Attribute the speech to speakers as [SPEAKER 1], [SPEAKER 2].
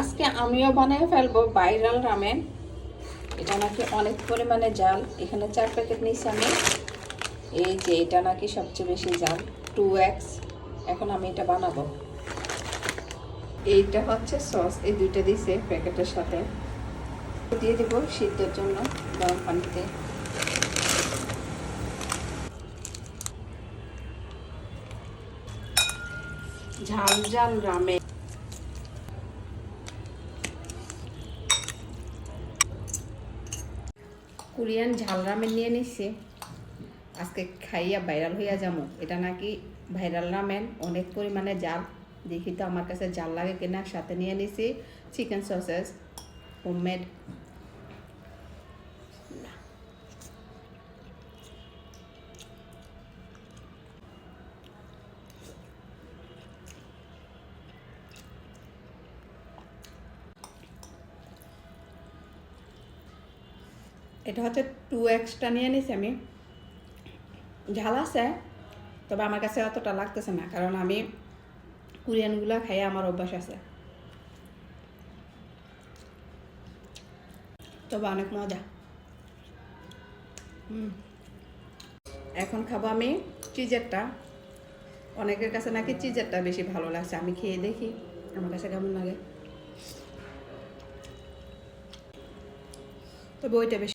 [SPEAKER 1] আজকে আমিও বানিয়ে ফেলবো ভাইরাল রামেন। এটা নাকি অনেক পরিমাণে জাল। এখানে 4 প্যাকেট নিয়েছি আমি। এই যে এটা নাকি সবচেয়ে বেশি জাল, 2x। এখন আমি এটা বানাবো। এইটা হচ্ছে সস, এই দুইটা দিয়েছে প্যাকেটের সাথে। দিয়ে দিব সিদ্ধর জন্য গরম পানিতে। ঝাল ঝাল রামেন। কোরিয়ান ঝাল রামেন নিয়ে নিচ্ছে। আজকে খাইয়া ভাইরাল হইয়া যাবো। এটা নাকি ভাইরাল রামেন, অনেক পরিমাণে জাল। দেখি তো আমার কাছে জাল লাগে কিনা। সাথে নিয়ে নিছি চিকেন সসেস, হোমমেড। এটা হচ্ছে 2xটা নিয়ে নিছি আমি। ঝাল আছে, তবে আমার কাছে অতটা লাগতেছে না, কারণ আমি কোরিয়ানগুলো খাইয়ে আমার অভ্যাস আছে। তবে অনেক মজা। এখন খাবো আমি চিজেরটা। অনেকের কাছে নাকি চিজেরটা বেশি ভালো লাগছে। আমি খেয়ে দেখি আমার কাছে কেমন লাগে। তবে ওইটা বেশি